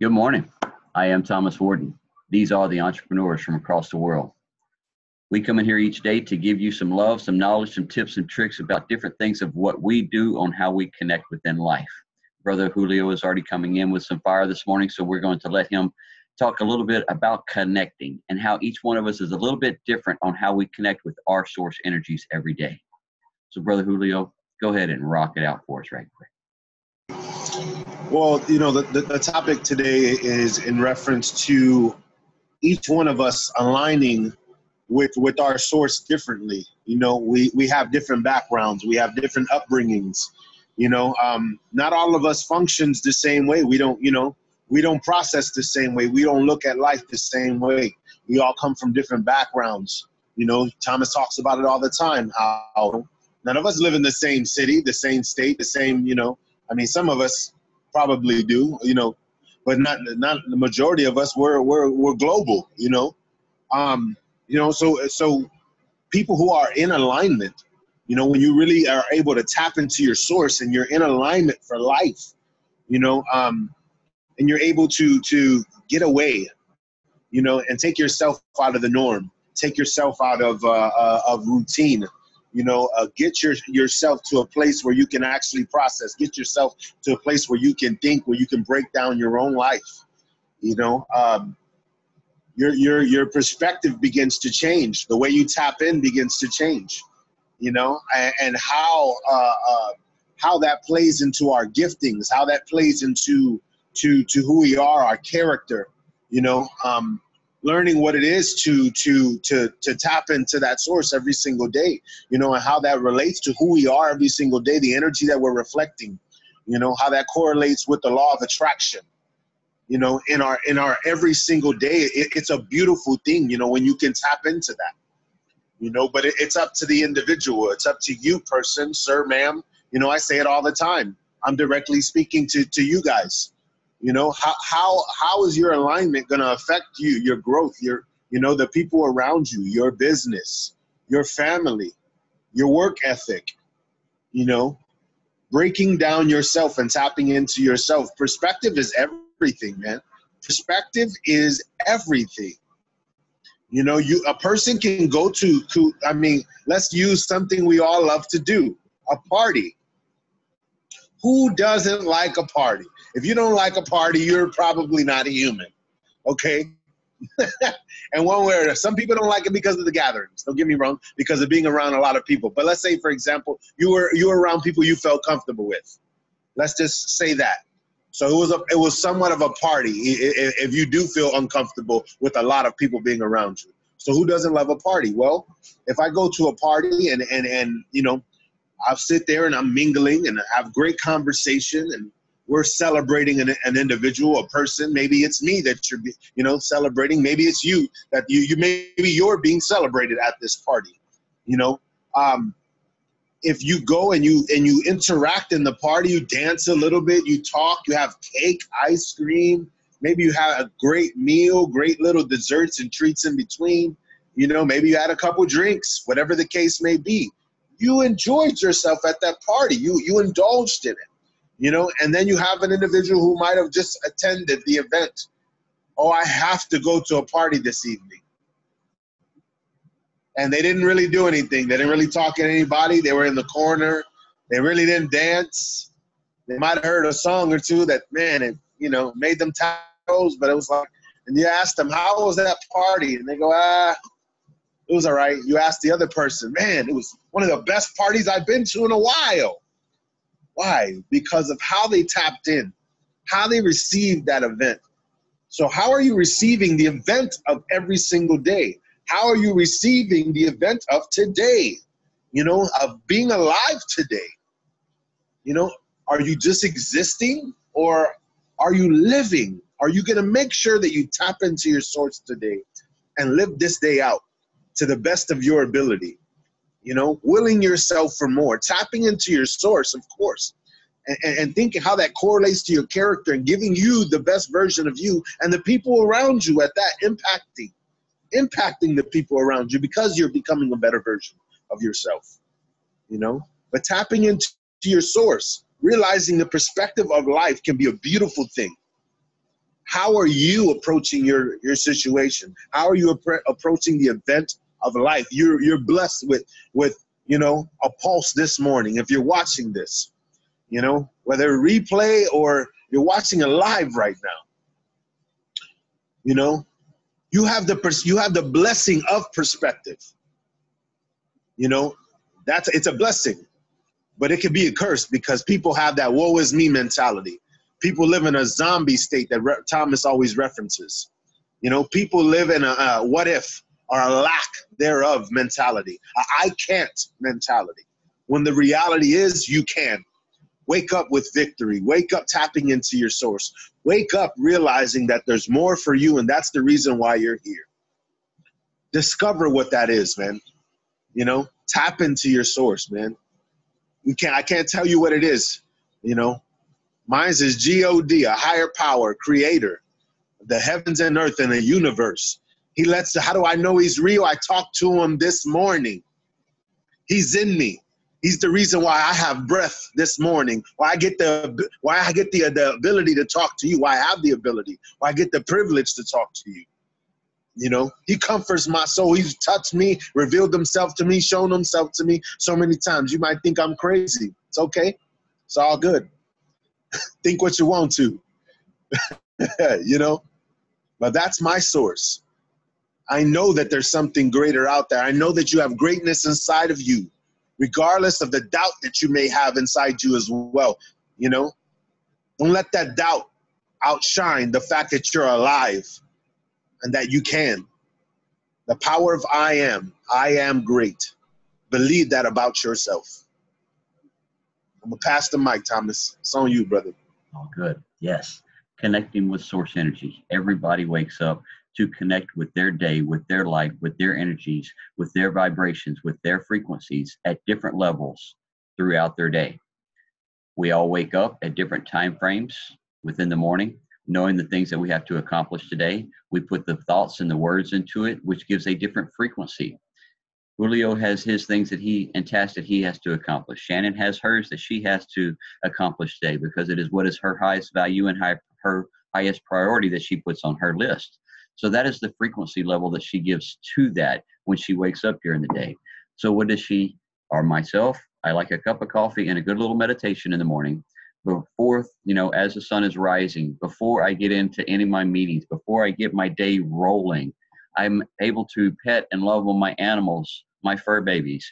Good morning. I am Thomas Warden. These are the entrepreneurs from across the world. We come in here each day to give you some love, some knowledge, some tips and tricks about different things of what we do on how we connect within life. Brother Julio is already coming in with some fire this morning, so we're going to let him talk a little bit about connecting and how each one of us is a little bit different on how we connect with our source energies every day. So Brother Julio, go ahead and rock it out for us right quick. Well, the topic today is in reference to each one of us aligning with our source differently. We have different backgrounds. We have different upbringings. Not all of us functions the same way. We don't process the same way. We don't look at life the same way. We all come from different backgrounds. Thomas talks about it all the time, how none of us live in the same city, the same state, the same, some of us probably do, but not the majority of us. We're global, So people who are in alignment, when you really are able to tap into your source and you're in alignment for life, and you're able to get away, and take yourself out of the norm, take yourself out of routine. Get yourself to a place where you can actually process. Get yourself to a place where you can think, where you can break down your own life. Your perspective begins to change. The way you tap in begins to change. And how that plays into our giftings, how that plays into who we are, our character. Learning what it is to tap into that source every single day, and how that relates to who we are every single day, the energy that we're reflecting, how that correlates with the law of attraction, in our every single day. It's a beautiful thing, when you can tap into that, but it's up to the individual. It's up to you, person, sir, ma'am. I say it all the time. I'm directly speaking to you guys. How is your alignment going to affect you, your growth, the people around you, your business, your family, your work ethic, breaking down yourself and tapping into yourself. Perspective is everything, man. Perspective is everything. A person can go to, let's use something we all love to do, a party. Who doesn't like a party? If you don't like a party, you're probably not a human, okay? And one way or another, some people don't like it because of the gatherings. Don't get me wrong, because of being around a lot of people. But let's say, for example, you were around people you felt comfortable with. Let's just say that. So it was somewhat of a party if you do feel uncomfortable with a lot of people being around you. So who doesn't love a party? Well, if I go to a party and I'll sit there and I'm mingling and have great conversation and we're celebrating an individual, a person. Maybe it's me that you're, celebrating. Maybe it's you that maybe you're being celebrated at this party. If you go and you interact in the party, you dance a little bit, you talk, you have cake, ice cream. Maybe you have a great meal, great little desserts and treats in between. Maybe you had a couple drinks, whatever the case may be. You enjoyed yourself at that party. You indulged in it, and then you have an individual who might have just attended the event. Oh, I have to go to a party this evening. And they didn't really do anything. They didn't really talk to anybody. They were in the corner. They really didn't dance. They might have heard a song or two that, man, it, made them toes, but it was like, and you asked them, how was that party? And they go, it was all right. You ask the other person, man, it was one of the best parties I've been to in a while. Why? Because of how they tapped in, how they received that event. So how are you receiving the event of every single day? How are you receiving the event of today? Of being alive today? Are you just existing or are you living? Are you going to make sure that you tap into your source today and live this day out to the best of your ability? Willing yourself for more, tapping into your source, of course, and thinking how that correlates to your character and giving you the best version of you and the people around you at that, impacting the people around you because you're becoming a better version of yourself, but tapping into your source, realizing the perspective of life can be a beautiful thing. How are you approaching your situation? How are you approaching the event of life? You're blessed with a pulse this morning. If you're watching this, whether replay or you're watching it live right now, you have the blessing of perspective. It's a blessing, but it can be a curse because people have that woe is me mentality. People live in a zombie state that Thomas always references. People live in a what if or a lack thereof mentality, I can't mentality. When the reality is you can. Wake up with victory. Wake up tapping into your source. Wake up realizing that there's more for you, and that's the reason why you're here. Discover what that is, man. Tap into your source, man. I can't tell you what it is. Mine's is G-O-D, a higher power, creator, the heavens and earth and the universe. How do I know he's real? I talked to him this morning. He's in me. He's the reason why I have breath this morning, why I get the ability to talk to you, why I have the ability, why I get the privilege to talk to you. He comforts my soul. He's touched me, revealed himself to me, shown himself to me so many times. You might think I'm crazy. It's okay. It's all good. Think what you want to, but that's my source. I know that there's something greater out there. I know that you have greatness inside of you, regardless of the doubt that you may have inside you as well. Don't let that doubt outshine the fact that you're alive and that you can. The power of I am great. Believe that about yourself. I'm going to pass the mic, Thomas. It's on you, brother. Oh, good. Yes. Connecting with source energy. Everybody wakes up to connect with their day, with their life, with their energies, with their vibrations, with their frequencies at different levels throughout their day. We all wake up at different time frames within the morning, knowing the things that we have to accomplish today. We put the thoughts and the words into it, which gives a different frequency. Julio has his things and tasks that he has to accomplish. Shannon has hers that she has to accomplish today because it is what is her highest value and her highest priority that she puts on her list. So that is the frequency level that she gives to that when she wakes up during the day. So what does she, or myself, I like a cup of coffee and a good little meditation in the morning before, as the sun is rising, before I get into any of my meetings, before I get my day rolling. I'm able to pet and love on my animals, my fur babies,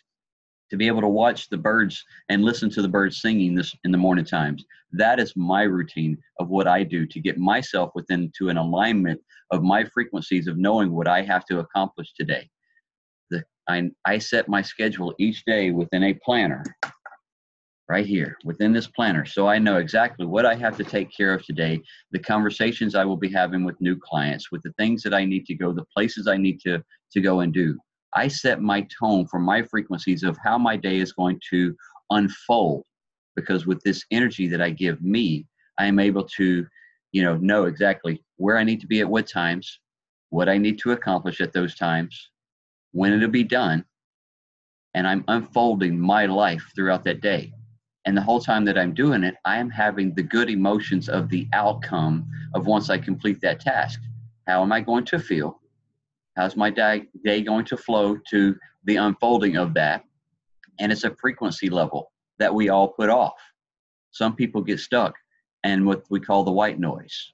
to be able to watch the birds and listen to the birds singing this in the morning times. That is my routine of what I do to get myself to an alignment of my frequencies of knowing what I have to accomplish today. I set my schedule each day within a planner, right here, within this planner. So I know exactly what I have to take care of today, the conversations I will be having with new clients, with the things that I need to go, the places I need to go and do. I set my tone for my frequencies of how my day is going to unfold, because with this energy that I give me, I am able to, know exactly where I need to be at what times, what I need to accomplish at those times, when it'll be done, and I'm unfolding my life throughout that day. And the whole time that I'm doing it, I am having the good emotions of the outcome of once I complete that task. How am I going to feel? How's my day going to flow to the unfolding of that? And it's a frequency level that we all put off. Some people get stuck in what we call the white noise.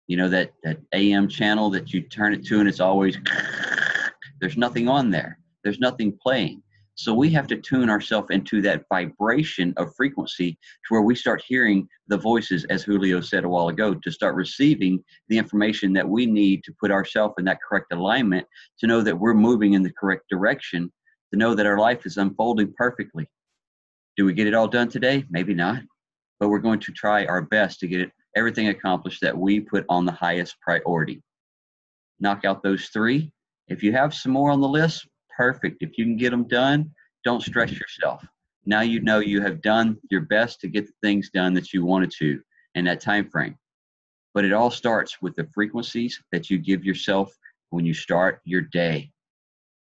That AM channel that you turn it to and it's always, there's nothing on there. There's nothing playing. So we have to tune ourselves into that vibration of frequency to where we start hearing the voices, as Julio said a while ago, to start receiving the information that we need to put ourselves in that correct alignment, to know that we're moving in the correct direction, to know that our life is unfolding perfectly. Do we get it all done today? Maybe not, but we're going to try our best to get everything accomplished that we put on the highest priority. Knock out those 3. If you have some more on the list, perfect. If you can get them done, don't stress yourself. Now you know you have done your best to get the things done that you wanted to in that time frame. But it all starts with the frequencies that you give yourself when you start your day.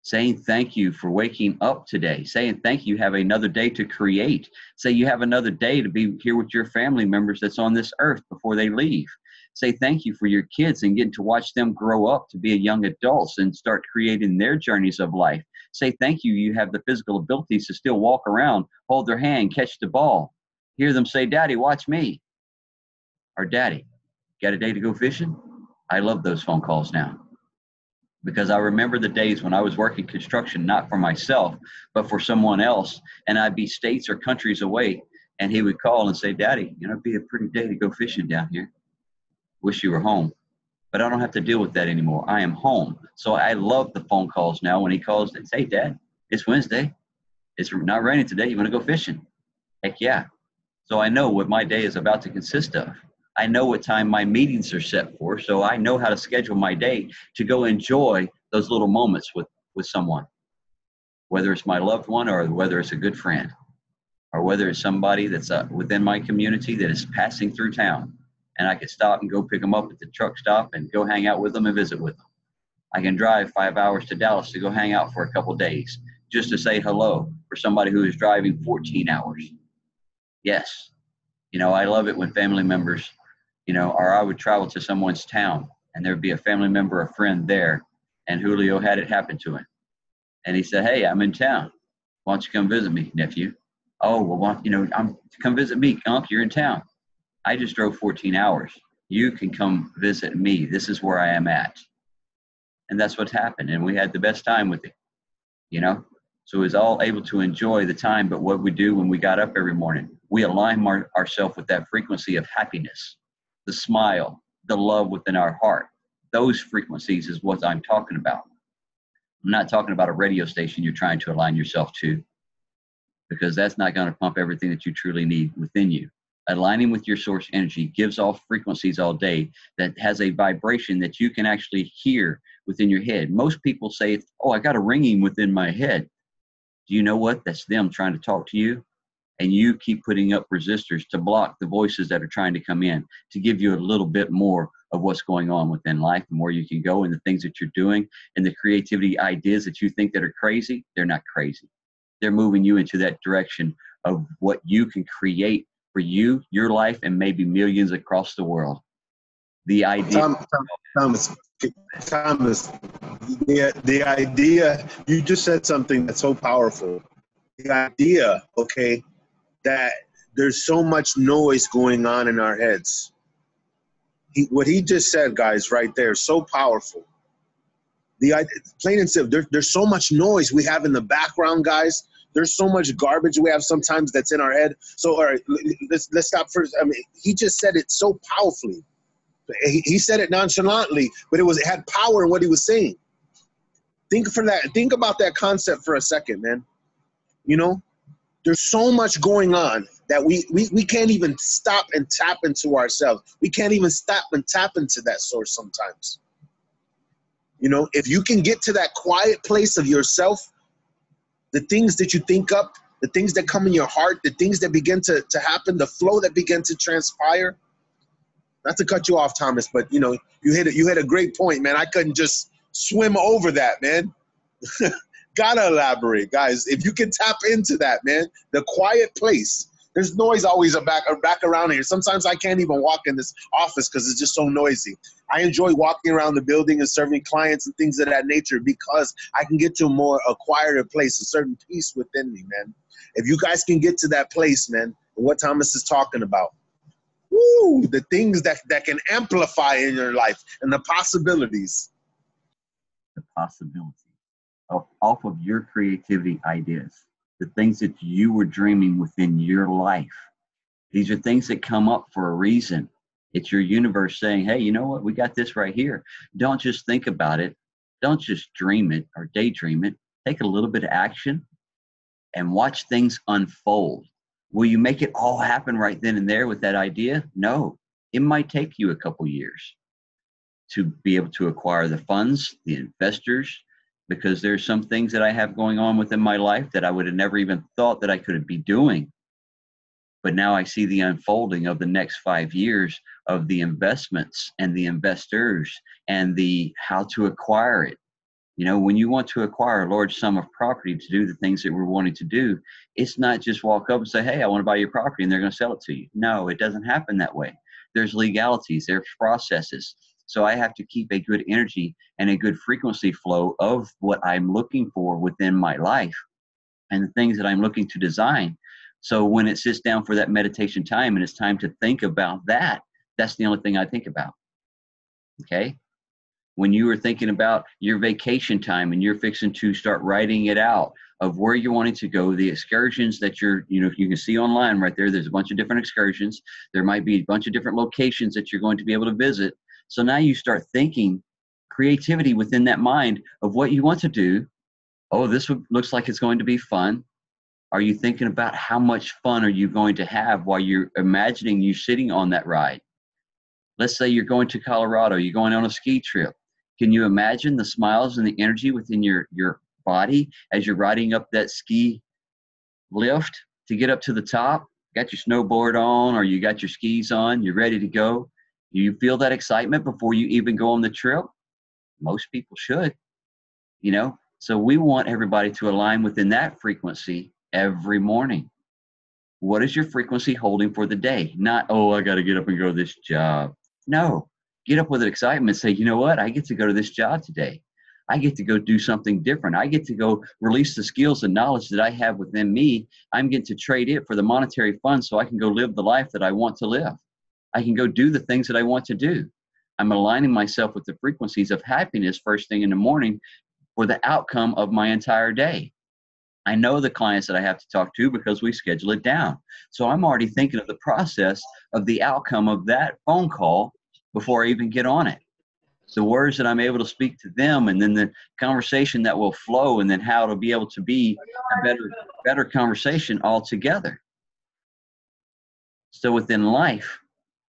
Saying thank you for waking up today. Saying thank you have another day to create. Say you have another day to be here with your family members that's on this earth before they leave. Say thank you for your kids and getting to watch them grow up to be a young adults and start creating their journeys of life. Say thank you. You have the physical abilities to still walk around, hold their hand, catch the ball. Hear them say, Daddy, watch me. Or Daddy, got a day to go fishing? I love those phone calls now, because I remember the days when I was working construction, not for myself, but for someone else. And I'd be states or countries away. And he would call and say, Daddy, it'd be a pretty day to go fishing down here. Wish you were home. But I don't have to deal with that anymore. I am home. So I love the phone calls now when he calls and says, hey, Dad, it's Wednesday. It's not raining today. You want to go fishing? Heck yeah. So I know what my day is about to consist of. I know what time my meetings are set for. So I know how to schedule my day to go enjoy those little moments with someone, whether it's my loved one or whether it's a good friend or whether it's somebody that's within my community that is passing through town. And I can stop and go pick them up at the truck stop and go hang out with them and visit with them. I can drive 5 hours to Dallas to go hang out for a couple of days just to say hello for somebody who is driving 14 hours. Yes. I love it when family members, or I would travel to someone's town and there'd be a family member or friend there, and Julio had it happen to him. And he said, hey, I'm in town. Why don't you come visit me, nephew? Oh, well, come visit me, Unc, you're in town. I just drove 14 hours. You can come visit me. This is where I am at. And that's what's happened. And we had the best time with it, So we was all able to enjoy the time. But what we do when we got up every morning, we align ourselves with that frequency of happiness, the smile, the love within our heart. Those frequencies is what I'm talking about. I'm not talking about a radio station you're trying to align yourself to, because that's not going to pump everything that you truly need within you. Aligning with your source energy gives off frequencies all day that has a vibration that you can actually hear within your head. Most people say, oh, I got a ringing within my head. Do you know what? That's them trying to talk to you. And you keep putting up resistors to block the voices that are trying to come in, to give you a little bit more of what's going on within life and where you can go and the things that you're doing and the creativity ideas that you think that are crazy. They're not crazy. They're moving you into that direction of what you can create for you, your life, and maybe millions across the world. The idea. Thomas, the idea, you just said something that's so powerful. The idea, okay, that there's so much noise going on in our heads. What he just said, guys, right there, so powerful. Plain and simple, there's so much noise we have in the background, guys. There's so much garbage we have sometimes that's in our head. So, all right, let's stop first. I mean, he just said it so powerfully. He said it nonchalantly, but it had power in what he was saying. Think about that concept for a second, man. There's so much going on that we can't even stop and tap into ourselves. We can't even stop and tap into that source sometimes. If you can get to that quiet place of yourself, the things that you think up, the things that come in your heart, the things that begin to happen, the flow that begin to transpire. Not to cut you off, Thomas, but you hit a great point, man. I couldn't just swim over that, man. Gotta elaborate, guys. If you can tap into that, man, the quiet place. There's noise always back around here. Sometimes I can't even walk in this office because it's just so noisy. I enjoy walking around the building and serving clients and things of that nature because I can get to a quieter place, a certain peace within me, man. If you guys can get to that place, man, what Thomas is talking about, woo, the things that can amplify in your life and the possibilities. The possibility off of your creativity ideas, the things that you were dreaming within your life. These are things that come up for a reason. It's your universe saying, hey, you know what? We got this right here. Don't just think about it. Don't just dream it or daydream it. Take a little bit of action and watch things unfold. Will you make it all happen right then and there with that idea? No. It might take you a couple years to be able to acquire the funds, the investors, because there's some things that I have going on within my life that I would have never even thought that I could be doing. But now I see the unfolding of the next 5 years of the investments and the investors and the how to acquire it. When you want to acquire a large sum of property to do the things that we're wanting to do, it's not just walk up and say, hey, I want to buy your property and they're going to sell it to you. No, it doesn't happen that way. there's legalities, there's processes. So I have to keep a good energy and a good frequency flow of what I'm looking for within my life and the things that I'm looking to design. So when it sits down for that meditation time and it's time to think about that, that's the only thing I think about. Okay? When you are thinking about your vacation time and you're fixing to start writing it out of where you're wanting to go, the excursions that you can see online right there, there's a bunch of different excursions. There might be a bunch of different locations that you're going to be able to visit. So now you start thinking creativity within that mind of what you want to do. Oh, this looks like it's going to be fun. Are you thinking about how much fun are you going to have while you're imagining you sitting on that ride? Let's say you're going to Colorado, you're going on a ski trip. Can you imagine the smiles and the energy within your body as you're riding up that ski lift to get up to the top? Got your snowboard on or you got your skis on, you're ready to go. Do you feel that excitement before you even go on the trip? Most people should, So we want everybody to align within that frequency every morning. What is your frequency holding for the day? Not, oh, I got to get up and go to this job. No, get up with excitement. Say, you know what? I get to go to this job today. I get to go do something different. I get to go release the skills and knowledge that I have within me. I'm getting to trade it for the monetary funds so I can go live the life that I want to live. I can go do the things that I want to do. I'm aligning myself with the frequencies of happiness first thing in the morning for the outcome of my entire day. I know the clients that I have to talk to because we schedule it down. So I'm already thinking of the process of the outcome of that phone call before I even get on it. The words that I'm able to speak to them, and then the conversation that will flow, and then how it'll be able to be a better conversation altogether. So within life,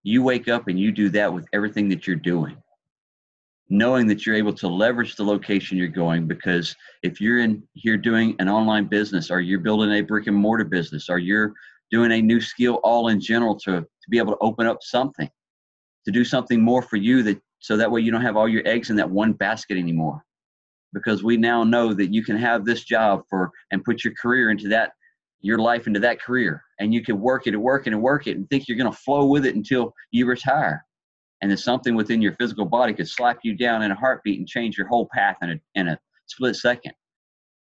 you wake up and you do that with everything that you're doing, knowing that you're able to leverage the location you're going. Because if you're in here doing an online business, or you're building a brick and mortar business, or you're doing a new skill all in general to be able to open up something, to do something more for you, so that way you don't have all your eggs in that one basket anymore. Because we now know that you can have this job and put your career into that, your life into that career, and you can work it and work it and work it and think you're going to flow with it until you retire. And then something within your physical body could slap you down in a heartbeat and change your whole path in a split second.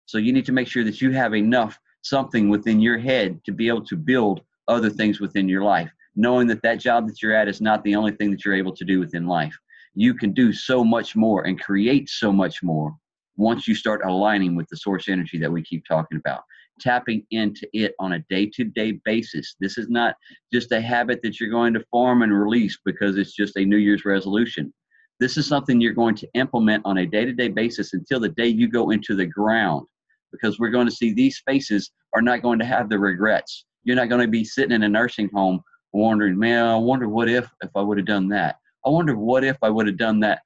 So you need to make sure that you have enough something within your head to be able to build other things within your life, knowing that that job that you're at is not the only thing that you're able to do within life. You can do so much more and create so much more once you start aligning with the source energy that we keep talking about, tapping into it on a day-to-day basis. This is not just a habit that you're going to form and release because it's just a New Year's resolution. This is something you're going to implement on a day-to-day basis until the day you go into the ground, because we're going to see these spaces are not going to have the regrets. You're not going to be sitting in a nursing home wondering, man, I wonder what if I would have done that. I wonder what if I would have done that,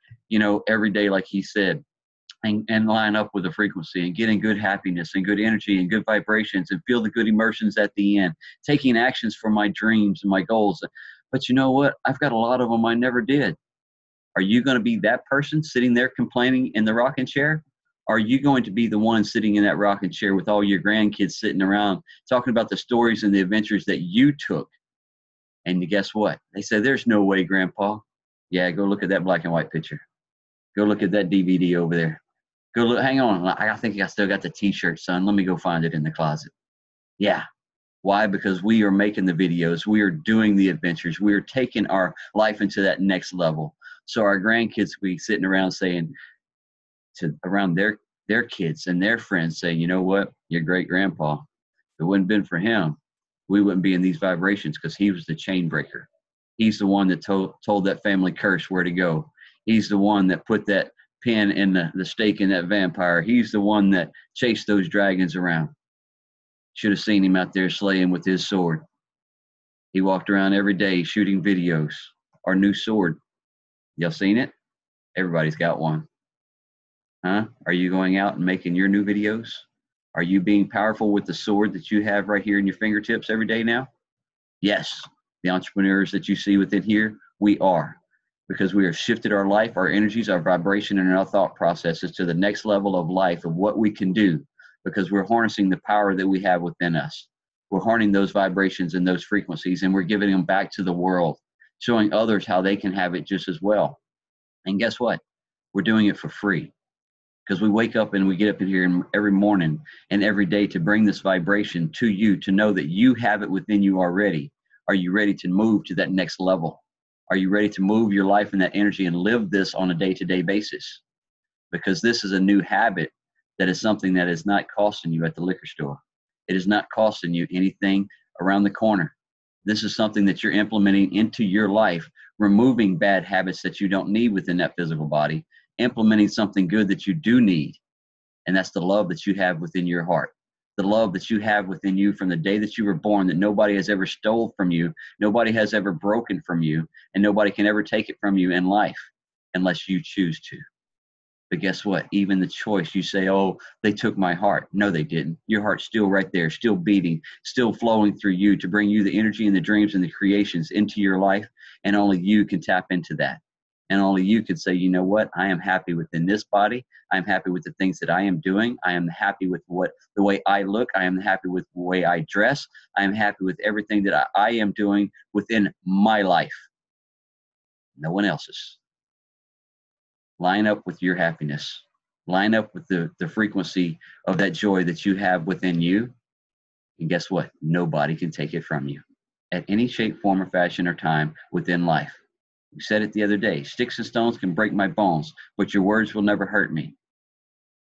every day, like he said, and line up with the frequency and getting good happiness and good energy and good vibrations and feel the good emotions at the end, taking actions for my dreams and my goals. But you know what? I've got a lot of them I never did. Are you going to be that person sitting there complaining in the rocking chair? Are you going to be the one sitting in that rocking chair with all your grandkids sitting around talking about the stories and the adventures that you took? And guess what? They say, there's no way, Grandpa. Yeah, go look at that black and white picture. Go look at that DVD over there. Go look, hang on. I think I still got the t-shirt, son. Let me go find it in the closet. Yeah. Why? Because we are making the videos. We are doing the adventures. We are taking our life into that next level. So our grandkids will be sitting around saying around their kids and their friends saying, you know what? Your great grandpa, if it wouldn't have been for him, we wouldn't be in these vibrations, because he was the chain breaker. He's the one that told that family curse where to go. He's the one that put that pin in the stake in that vampire. He's the one that chased those dragons around. Should have seen him out there slaying with his sword. He walked around every day shooting videos. Our new sword. Y'all seen it? Everybody's got one. Huh? Are you going out and making your new videos? Are you being powerful with the sword that you have right here in your fingertips every day now? Yes. The entrepreneurs that you see within here, we are. Because we have shifted our life, our energies, our vibration, and our thought processes to the next level of life of what we can do, because we're harnessing the power that we have within us. We're harnessing those vibrations and those frequencies, and we're giving them back to the world showing others how they can have it just as well. And guess what? We're doing it for free, because we wake up and we get up in here every morning and every day to bring this vibration to you, to know that you have it within you already. Are you ready to move to that next level? Are you ready to move your life in that energy and live this on a day-to-day basis? Because this is a new habit that is something that is not costing you at the liquor store. It is not costing you anything around the corner. This is something that you're implementing into your life, removing bad habits that you don't need within that physical body, implementing something good that you do need. And that's the love that you have within your heart. The love that you have within you from the day that you were born, that nobody has ever stole from you, nobody has ever broken from you, and nobody can ever take it from you in life unless you choose to. But guess what? Even the choice, you say, oh, they took my heart. No, they didn't. Your heart's still right there, still beating, still flowing through you to bring you the energy and the dreams and the creations into your life. And only you can tap into that. And only you can say, you know what? I am happy within this body. I'm happy with the things that I am doing. I am happy with the way I look. I am happy with the way I dress. I am happy with everything that I am doing within my life. No one else's. Line up with your happiness. Line up with the frequency of that joy that you have within you. And guess what? Nobody can take it from you at any shape, form, or fashion or time within life. We said it the other day. Sticks and stones can break my bones, but your words will never hurt me.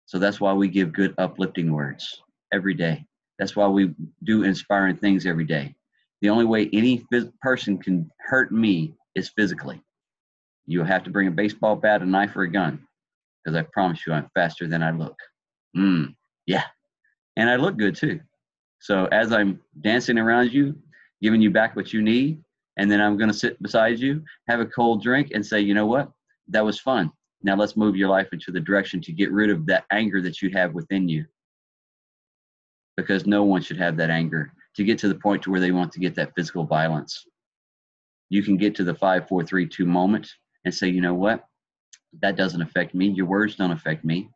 So that's why we give good, uplifting words every day. That's why we do inspiring things every day. The only way any person can hurt me is physically. You'll have to bring a baseball bat, a knife, or a gun, because I promise you I'm faster than I look. Yeah. And I look good too. So as I'm dancing around you, giving you back what you need, and then I'm going to sit beside you, have a cold drink, and say, you know what? That was fun. Now let's move your life into the direction to get rid of that anger that you have within you. Because no one should have that anger to get to the point to where they want to get that physical violence. You can get to the 5, 4, 3, 2 moment and say, you know what? That doesn't affect me. Your words don't affect me.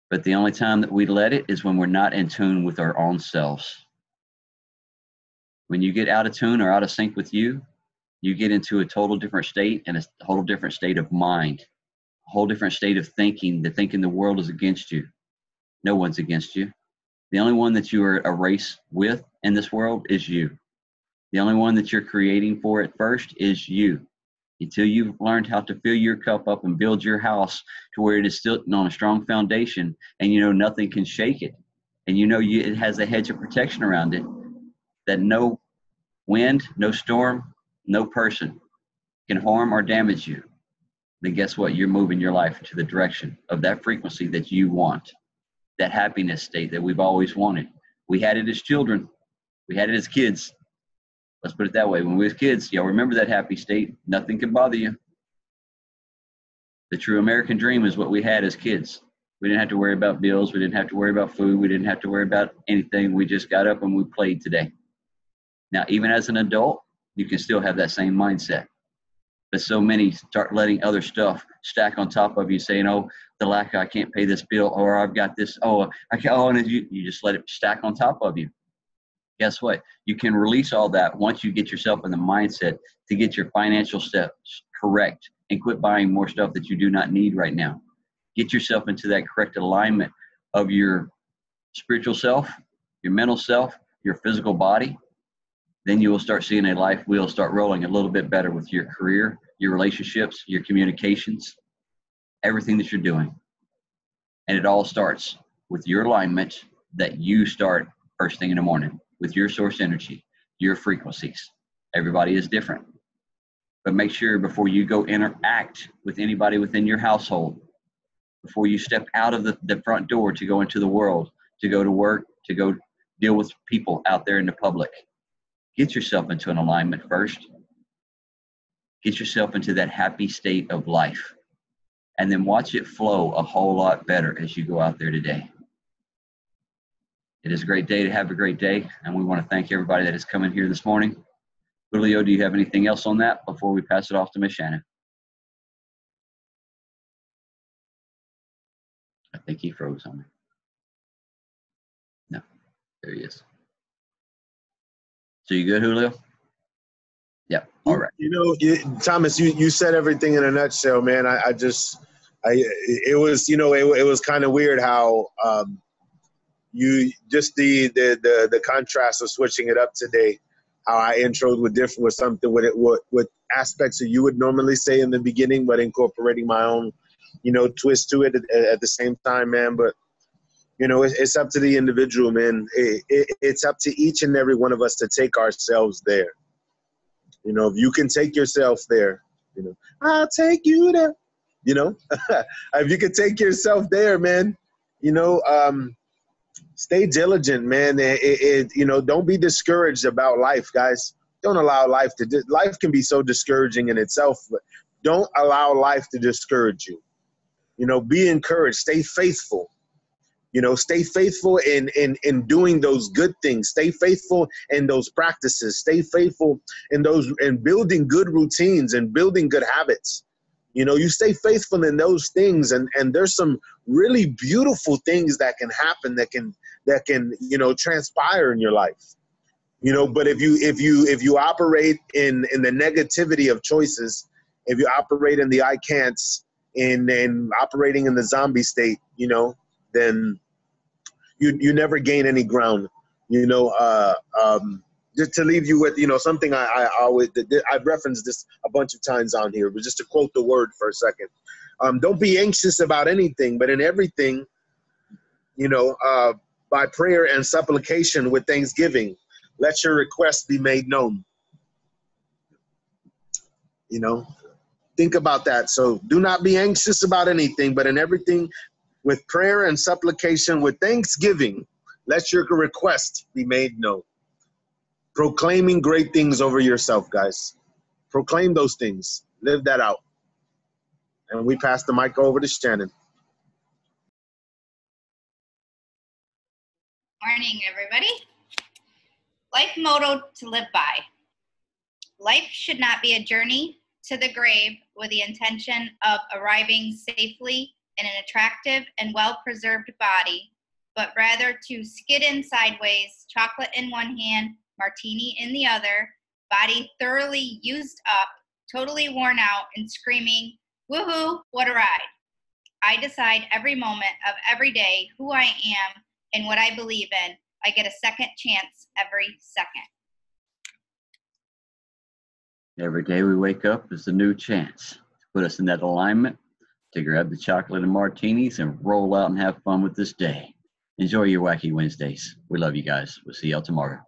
But the only time that we let it is when we're not in tune with our own selves. When you get out of tune or out of sync with you, you get into a total different state, and a total different state of mind, a whole different state of thinking, the thinking the world is against you. No one's against you. The only one that you are a race with in this world is you. The only one that you're creating for at first is you. Until you've learned how to fill your cup up and build your house to where it is still on a strong foundation, and you know nothing can shake it, and you know it has a hedge of protection around it, that no wind, no storm, no person can harm or damage you, then guess what? You're moving your life into the direction of that frequency that you want, that happiness state that we've always wanted. We had it as children. We had it as kids. Let's put it that way. When we were kids, y'all remember that happy state. Nothing can bother you. The true American dream is what we had as kids. We didn't have to worry about bills. We didn't have to worry about food. We didn't have to worry about anything. We just got up and we played today. Now, even as an adult, you can still have that same mindset. But so many start letting other stuff stack on top of you, saying, oh, the lack of, I can't pay this bill, or I've got this, oh, I can't, oh, and you just let it stack on top of you. Guess what? You can release all that once you get yourself in the mindset to get your financial steps correct and quit buying more stuff that you do not need right now. Get yourself into that correct alignment of your spiritual self, your mental self, your physical body. Then you will start seeing a life wheel start rolling a little bit better with your career, your relationships, your communications, everything that you're doing. And it all starts with your alignment that you start first thing in the morning with your source energy, your frequencies. Everybody is different. But make sure before you go interact with anybody within your household, before you step out of the front door to go into the world, to go to work, to go deal with people out there in the public, get yourself into an alignment first. Get yourself into that happy state of life. And then watch it flow a whole lot better as you go out there today. It is a great day to have a great day, and we want to thank everybody that has come in here this morning. Julio, do you have anything else on that before we pass it off to Miss Shannon? I think he froze on me. No, there he is. So you good, Julio? Yep. All right. Thomas, you said everything in a nutshell, man. It was kind of weird how you just the contrast of switching it up today. How I introed with something with aspects that you would normally say in the beginning, but incorporating my own, twist to it at the same time, man. But it's up to the individual, man. It's up to each and every one of us to take ourselves there. If you can take yourself there, I'll take you there. If you can take yourself there, man, stay diligent, man. Don't be discouraged about life, guys. Don't allow life can be so discouraging in itself, but don't allow life to discourage you. Be encouraged, stay faithful. Stay faithful in doing those good things. Stay faithful in those practices. Stay faithful in building good routines and building good habits. You stay faithful in those things, and there's some really beautiful things that can happen that can transpire in your life. But if you operate in the negativity of choices, if you operate in the I can'ts, in operating in the zombie state, then you never gain any ground. Just to leave you with something I've referenced this a bunch of times on here, but just to quote the word for a second. Don't be anxious about anything, but in everything, by prayer and supplication with thanksgiving, let your requests be made known. Think about that. So do not be anxious about anything, but in everything, with prayer and supplication with thanksgiving, let your request be made known. Proclaiming great things over yourself, guys. Proclaim those things. Live that out. And we pass the mic over to Shannon. Morning, everybody. Life motto to live by. Life should not be a journey to the grave with the intention of arriving safely in an attractive and well-preserved body, but rather to skid in sideways, chocolate in one hand, martini in the other, body thoroughly used up, totally worn out, and screaming, woohoo, what a ride. I decide every moment of every day who I am and what I believe in. I get a second chance every second. Every day we wake up is a new chance to put us in that alignment, to grab the chocolate and martinis and roll out and have fun with this day. Enjoy your wacky Wednesdays. We love you guys. We'll see y'all tomorrow.